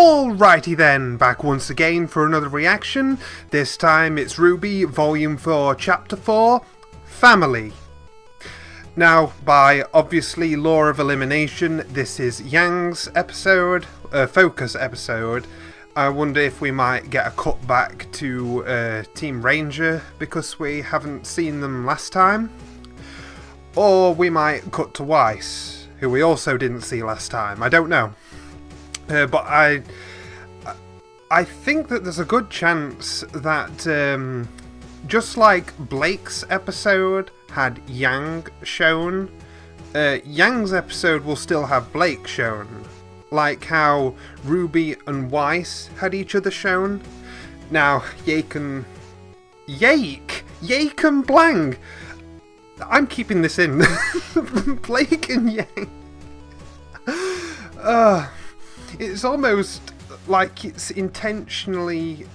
Alrighty then, back once again for another reaction. This time it's RWBY Volume 4, Chapter 4, Family. Now, by obviously law of elimination, this is Yang's episode, focus episode. I wonder if we might get a cut back to Team Ranger because we haven't seen them last time. Or we might cut to Weiss, who we also didn't see last time. I don't know. But I think that there's a good chance that just like Blake's episode had Yang shown, Yang's episode will still have Blake shown. Like how RWBY and Weiss had each other shown. Now, Yake and Blang! I'm keeping this in. Blake and Yang. It's almost like it's intentionally,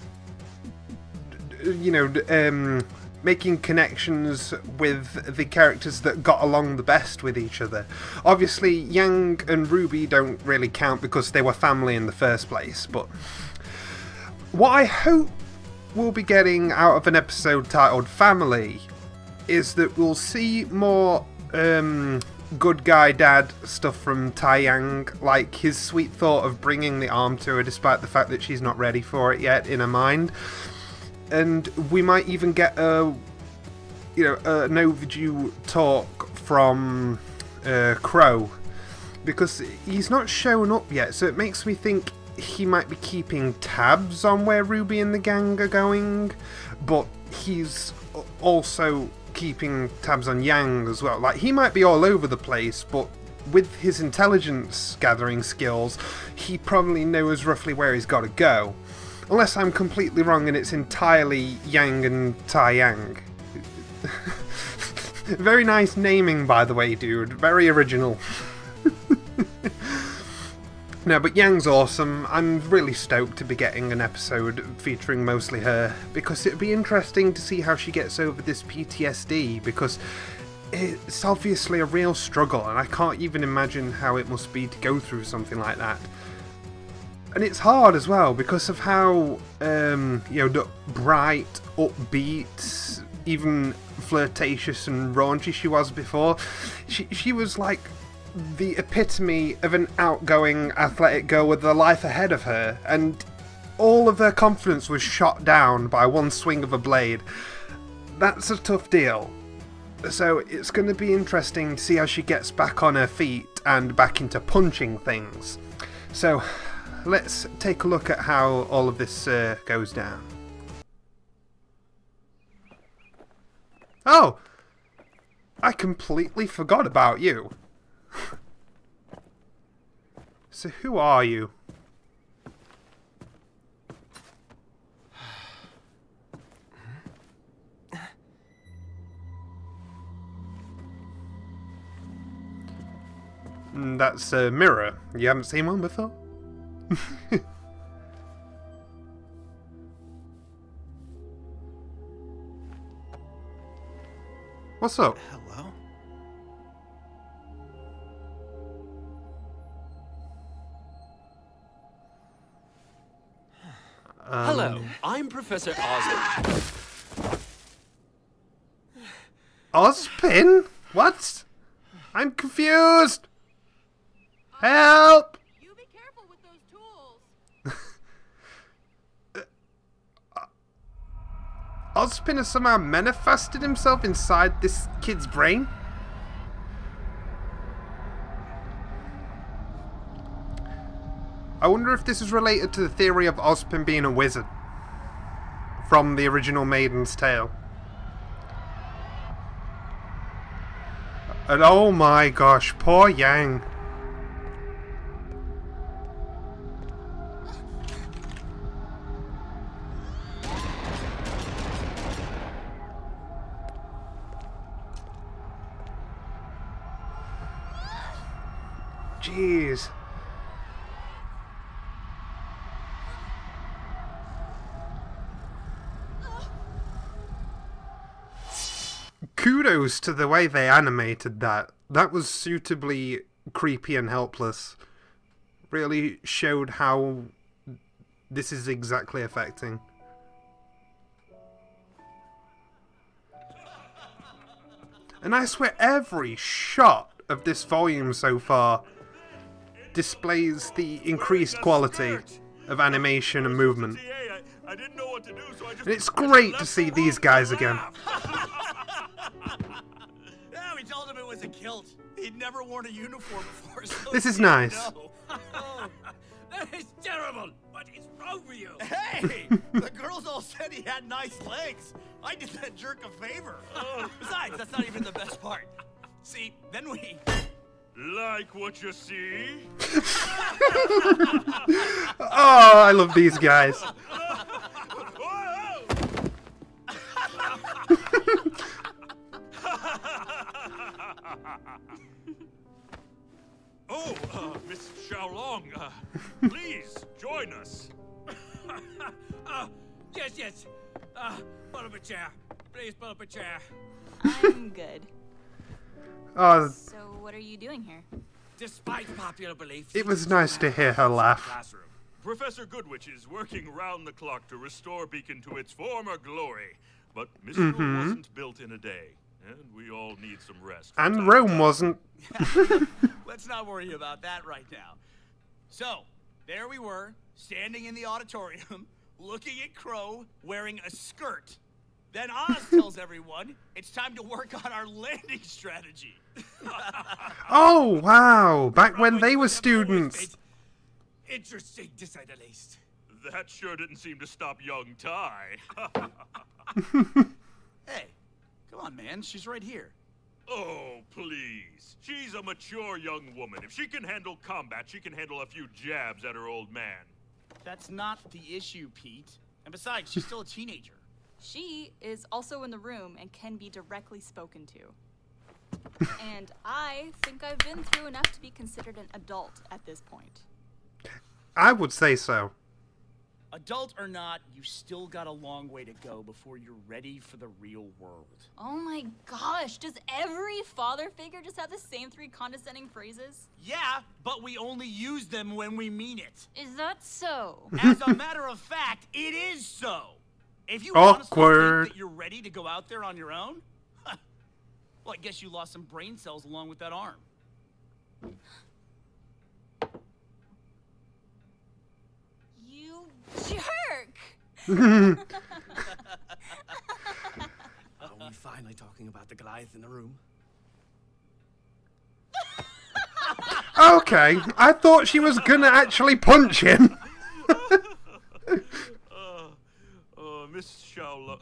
you know, making connections with the characters that got along the best with each other. Obviously, Yang and RWBY don't really count because they were family in the first place, but what I hope we'll be getting out of an episode titled Family is that we'll see more good guy dad stuff from Taeyang, like his sweet thought of bringing the arm to her despite the fact that she's not ready for it yet in her mind. And we might even get a, you know, an overdue talk from Crow, because he's not shown up yet, so it makes me think he might be keeping tabs on where RWBY and the gang are going, but he's also keeping tabs on Yang as well. Like, he might be all over the place, but with his intelligence gathering skills, he probably knows roughly where he's got to go. Unless I'm completely wrong and it's entirely Yang and Taeyang. Very nice naming, by the way, dude. Very original. No, but Yang's awesome. I'm really stoked to be getting an episode featuring mostly her, because it'd be interesting to see how she gets over this PTSD, because it's obviously a real struggle, and I can't even imagine how it must be to go through something like that. And it's hard as well because of how, you know, bright, upbeat, even flirtatious and raunchy she was before. She was like the epitome of an outgoing, athletic girl with a life ahead of her, and all of her confidence was shot down by one swing of a blade. That's a tough deal. So it's going to be interesting to see how she gets back on her feet and back into punching things. So let's take a look at how all of this goes down. Oh! I completely forgot about you. So who are you? That's a mirror. You haven't seen one before? What's up? Hello? Hello, I'm Professor Osborne. Ozpin? What? I'm confused! Help! You be careful with those tools. Ozpin has somehow manifested himself inside this kid's brain? I wonder if this is related to the theory of Ozpin being a wizard from the original Maiden's Tale. And oh my gosh, poor Yang. Jeez. Kudos to the way they animated that. That was suitably creepy and helpless. Really showed how this is exactly affecting. And I swear every shot of this volume so far displays the increased quality of animation and movement. I didn't know what to do, so I just... And it's great to see these guys again. Yeah, we told him it was a kilt. He'd never worn a uniform before, so This is nice. Oh, that is terrible. What is wrong with you? Hey, the girls all said he had nice legs. I did that jerk a favor. Besides, that's not even the best part. See, then we... Like what you see? Oh, I love these guys. Oh, Miss Xiaolong, please join us. Yes. Pull up a chair. Please pull up a chair. I'm good. Oh, So what are you doing here? Despite popular belief, it was nice to hear her laugh. Classroom. Professor Goodwitch is working round the clock to restore Beacon to its former glory. But Mystical wasn't built in a day, and we all need some rest. from time And to Rome time. wasn't. let's not worry about that right now. So, there we were, standing in the auditorium, looking at Crow wearing a skirt. Then Oz tells everyone it's time to work on our landing strategy. Oh, wow. Back when they were students. Interesting, to say the least. That sure didn't seem to stop young Ty. Hey, come on, man. She's right here. Oh, please. She's a mature young woman. If she can handle combat, she can handle a few jabs at her old man. That's not the issue, Pete. And besides, she's still a teenager. She is also in the room and can be directly spoken to. And I think I've been through enough to be considered an adult at this point. I would say so. Adult or not, you still got a long way to go before you're ready for the real world. Oh my gosh, does every father figure just have the same 3 condescending phrases? Yeah, but we only use them when we mean it. Is that so? As a matter of fact, it is so. If you honestly Awkward. think that you're ready to go out there on your own, well, I guess you lost some brain cells along with that arm. You jerk! Are we finally talking about the Goliath in the room? Okay, I thought she was gonna actually punch him. Miss Xiaolong.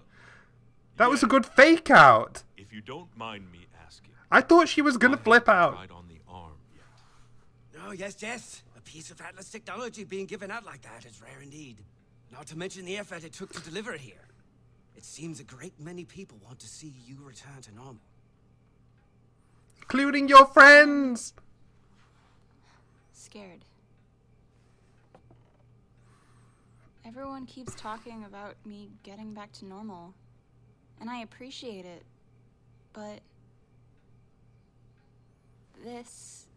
That was a good fake out. If you don't mind me asking. I thought she was gonna flip out. Tried on the arm yet. Oh, yes. A piece of Atlas technology being given out like that is rare indeed. Not to mention the effort it took to deliver it here. It seems a great many people want to see you return to normal. Including your friends. Scared. Everyone keeps talking about me getting back to normal, and I appreciate it, but this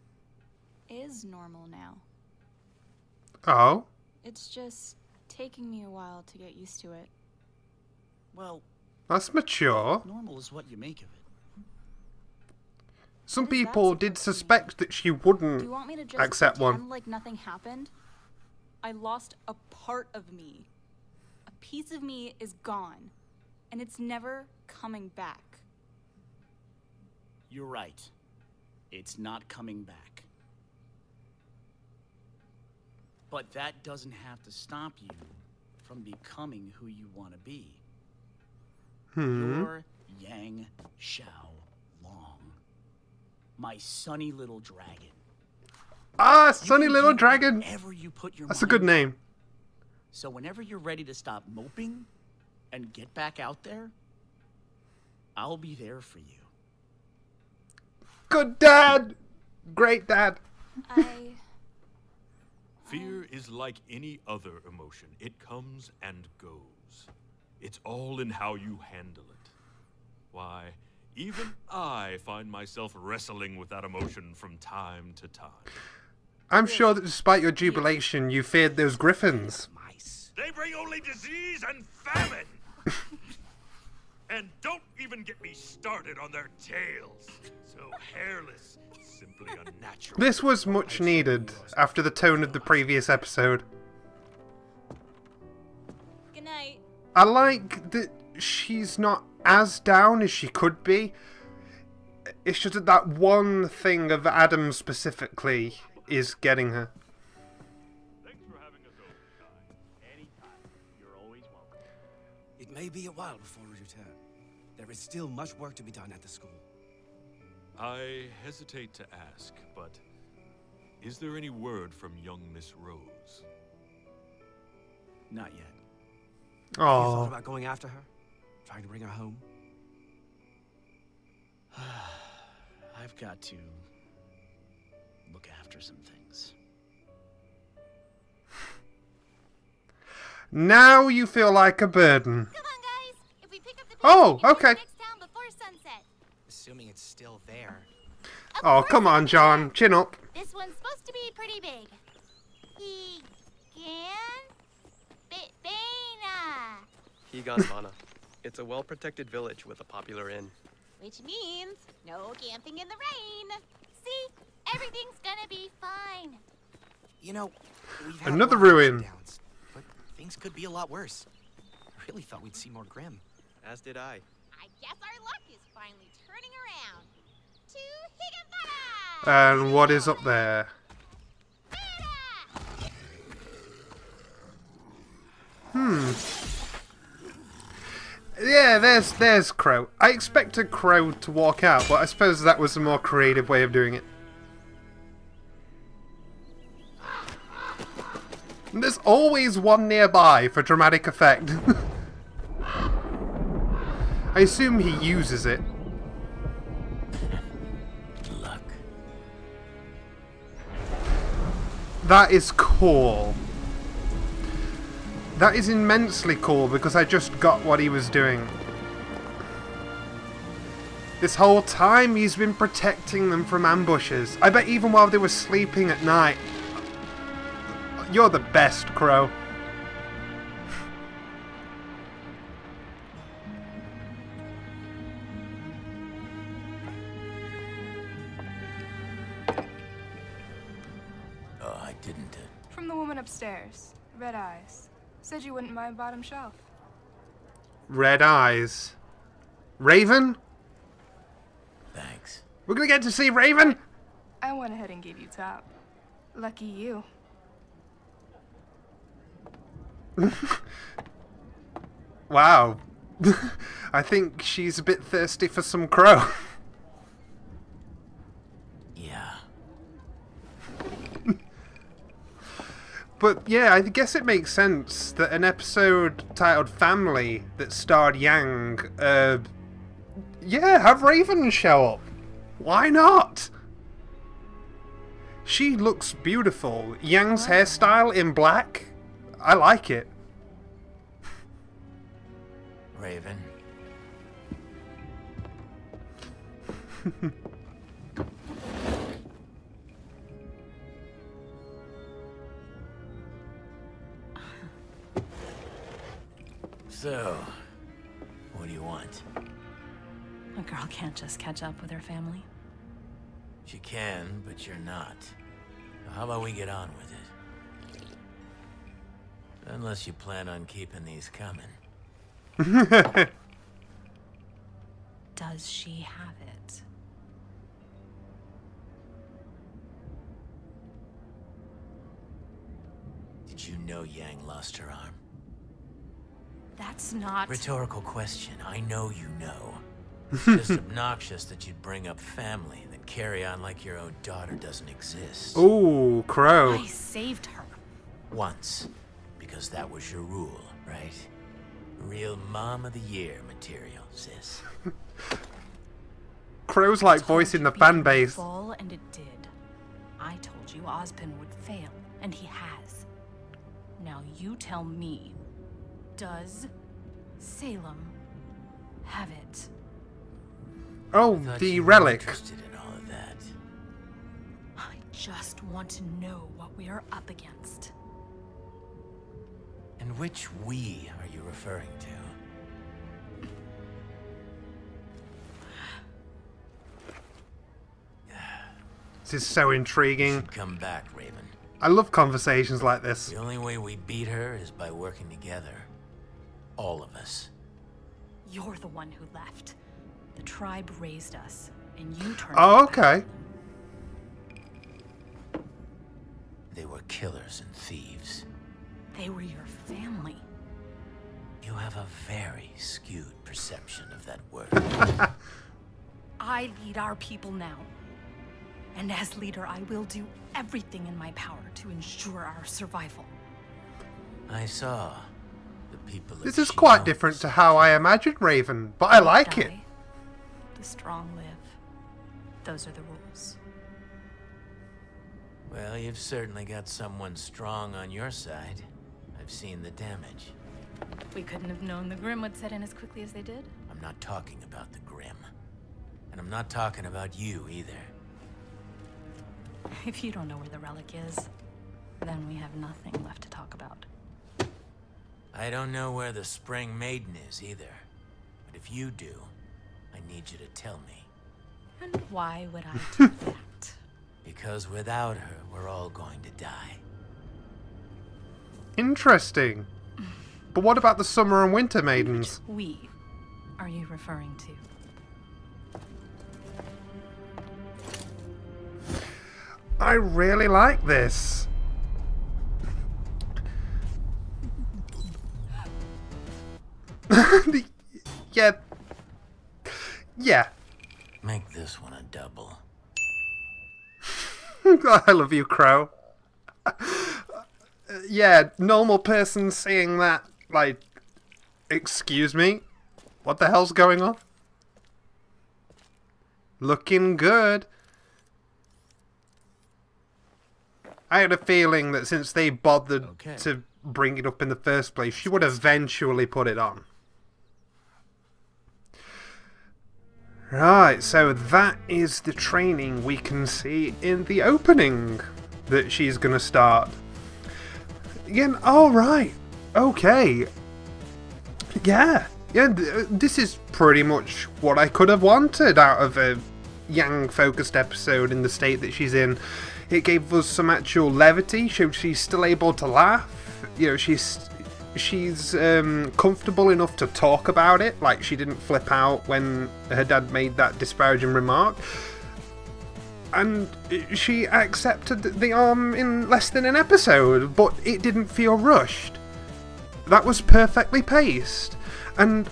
is normal now. Oh? It's just taking me a while to get used to it. Well, That's mature. normal is what you make of it. Some What is that people did supposed to mean? suspect that she Do wouldn't you want me to just accept pretend one. like nothing happened? I lost a part of me. A piece of me is gone, and it's never coming back. You're right. It's not coming back. But that doesn't have to stop you from becoming who you want to be. You're Yang Xiao Long, my sunny little dragon. Ah, You Sunny can Little do Dragon. whatever you put your That's a good mind to. name. So whenever you're ready to stop moping and get back out there, I'll be there for you. Good dad. Great dad. Fear is like any other emotion. It comes and goes. It's all in how you handle it. Why, even I find myself wrestling with that emotion from time to time. I'm sure that despite your jubilation, you feared those griffins. Mice. They bring only disease and famine. And don't even get me started on their tails. So hairless, simply unnatural. This was much needed after the tone of the previous episode. Good night. I like that she's not as down as she could be. It's just that one thing of Adam specifically is getting her. Thanks for having us over, Kai. Anytime. You're always welcome. It may be a while before we return. There is still much work to be done at the school. I hesitate to ask, but is there any word from young Miss Rose? Not yet. You thought Oh, about going after her? Trying to bring her home? I've got to look after some things. now you feel like a burden. Come on, guys. If we pick up the Oh, we can okay. reach the next town before sunset. Assuming it's still there. Of Oh, course come on, it's John. Chin up. This one's supposed to be pretty big. Higan Mana. It's a well-protected village with a popular inn. Which means no camping in the rain. See? Everything's gonna be fine. You know, we've had Another a lot of ruin. ups and downs, but things could be a lot worse. I really thought we'd see more Grim. As did I. I guess our luck is finally turning around. To Higgins! And what is up there? Yeah, there's Crow. I expected Crow to walk out, but I suppose that was a more creative way of doing it. And there's always one nearby for dramatic effect. I assume he uses it. Luck. That is cool. That is immensely cool because I just got what he was doing. This whole time he's been protecting them from ambushes. I bet even while they were sleeping at night. You're the best, Crow. Oh, I didn't. From the woman upstairs. Red eyes. Said you wouldn't mind bottom shelf. Red eyes. Raven? Thanks. We're gonna get to see Raven? I went ahead and gave you top. Lucky you. Wow. I think she's a bit thirsty for some Crow. Yeah. But yeah, I guess it makes sense that an episode titled Family that starred Yang, yeah, have Raven show up. Why not? She looks beautiful. Yang's hairstyle in black, I like it. Raven. So, what do you want? A girl can't just catch up with her family. She can, but you're not. Now, how about we get on with it? Unless you plan on keeping these coming. Does she have it? Did you know Yang lost her arm? That's not... Rhetorical question. I know you know. It's just obnoxious that you'd bring up family, then carry on like your own daughter doesn't exist. Ooh, Crow. I saved her. Once. Because that was your rule, right? Real Mom of the Year material, sis. Crow's like voicing the fan base. Full, and it did. I told you Ozpin would fail, and he has. Now you tell me, does Salem have it? Oh, Thought the you were relic. interested in all of that. I just want to know what we are up against. And which we are you referring to? This is so intriguing. Come back, Raven. I love conversations like this. The only way we beat her is by working together. All of us. You're the one who left. The tribe raised us, and you turned. Oh, okay. They were killers and thieves. They were your family. You have a very skewed perception of that word. I lead our people now. And as leader, I will do everything in my power to ensure our survival. I saw the people. This is quite different to how I imagined Raven, but I like it. The strong live. Those are the rules. Well, you've certainly got someone strong on your side. I've seen the damage. We couldn't have known the Grimm would set in as quickly as they did. I'm not talking about the Grimm. And I'm not talking about you either. If you don't know where the relic is, then we have nothing left to talk about. I don't know where the Spring Maiden is either. But if you do, I need you to tell me. And why would I do that? Because without her, we're all going to die. Interesting. But what about the Summer and Winter Maidens? Which we are you referring to? I really like this. Yeah. Yeah. Make this one a double. I love you, Crow. Yeah, normal person seeing that, like, excuse me? What the hell's going on? Looking good. I had a feeling that since they bothered to bring it up in the first place, she would eventually put it on. Right, so that is the training we can see in the opening that she's going to start. Again, alright, okay. Yeah, this is pretty much what I could have wanted out of a Yang-focused episode in the state that she's in. It gave us some actual levity, showed she's still able to laugh. You know, she's comfortable enough to talk about it, like she didn't flip out when her dad made that disparaging remark. And she accepted the arm in less than an episode, but it didn't feel rushed. That was perfectly paced. And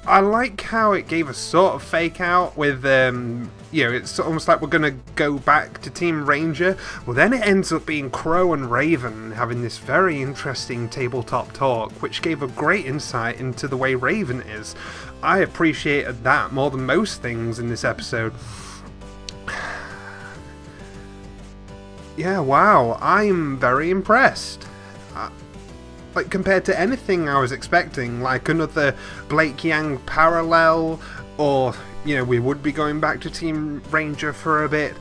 I like how it gave a sort of fake out with, you know, it's almost like we're going to go back to Team Ranger. Well, then it ends up being Crow and Raven having this very interesting tabletop talk, which gave a great insight into the way Raven is. I appreciated that more than most things in this episode. Yeah, wow, I'm very impressed. Like, compared to anything I was expecting, like another Blake Yang parallel, or, you know, we would be going back to Team Ranger for a bit.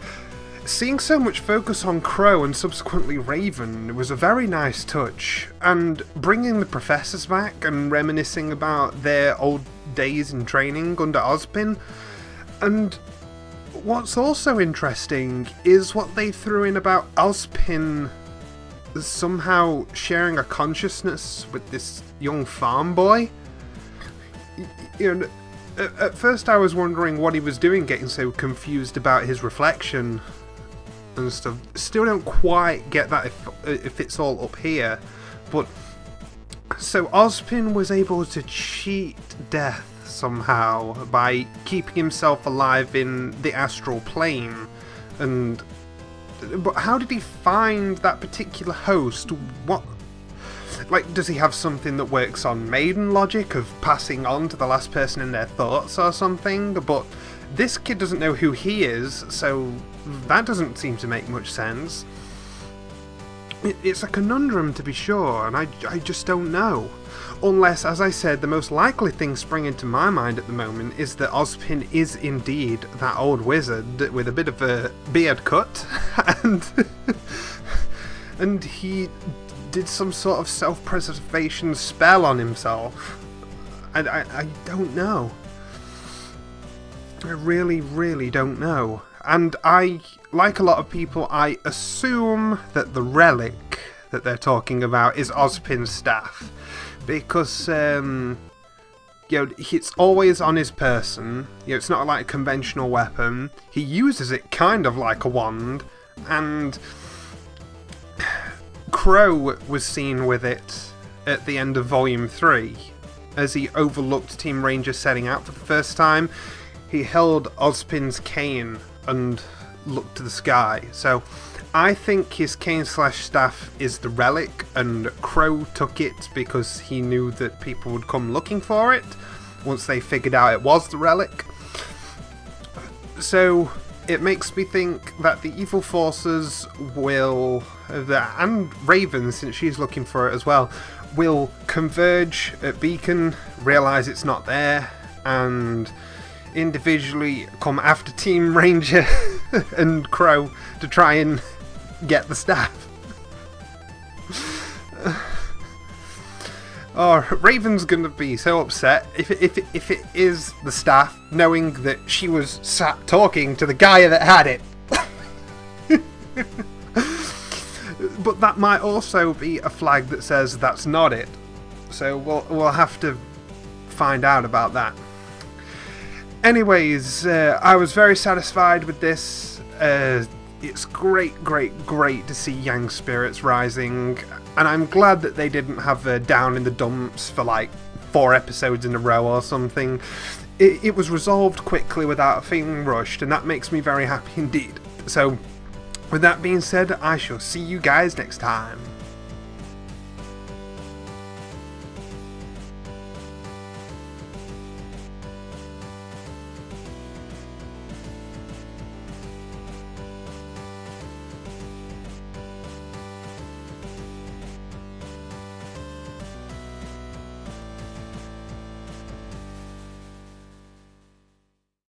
Seeing so much focus on Crow and subsequently Raven was a very nice touch, and bringing the professors back and reminiscing about their old days in training under Ozpin. And what's also interesting is what they threw in about Ozpin somehow sharing a consciousness with this young farm boy. You know, at first I was wondering what he was doing, getting so confused about his reflection and stuff. Still don't quite get that if it's all up here. But so Ozpin was able to cheat death somehow by keeping himself alive in the astral plane. And but how did he find that particular host? What, like, does he have something that works on maiden logic of passing on to the last person in their thoughts or something? But this kid doesn't know who he is, so that doesn't seem to make much sense. It's a conundrum, to be sure, and I just don't know. Unless, as I said, the most likely thing springing to my mind at the moment is that Ozpin is indeed that old wizard with a bit of a beard cut, and he did some sort of self-preservation spell on himself. I don't know. I really, really don't know. And I, like a lot of people, I assume that the relic that they're talking about is Ozpin's staff. Because, you know, it's always on his person. You know, it's not like a conventional weapon. He uses it kind of like a wand. And Crow was seen with it at the end of Volume 3. As he overlooked Team Ranger setting out for the first time, he held Ozpin's cane and looked to the sky. So I think his cane/staff is the relic, and Crow took it because he knew that people would come looking for it once they figured out it was the relic. So it makes me think that the evil forces will, and Raven, since she's looking for it as well, will converge at Beacon, realise it's not there, and individually come after Team Ranger and Crow to try and get the staff. Oh, Raven's gonna be so upset if it is the staff, knowing that she was sat talking to the guy that had it. But that might also be a flag that says that's not it. So we'll have to find out about that. Anyways, I was very satisfied with this. It's great to see Yang spirits rising, and I'm glad that they didn't have her down in the dumps for like 4 episodes in a row or something. It was resolved quickly without feeling rushed, and that makes me very happy indeed. So, with that being said, I shall see you guys next time.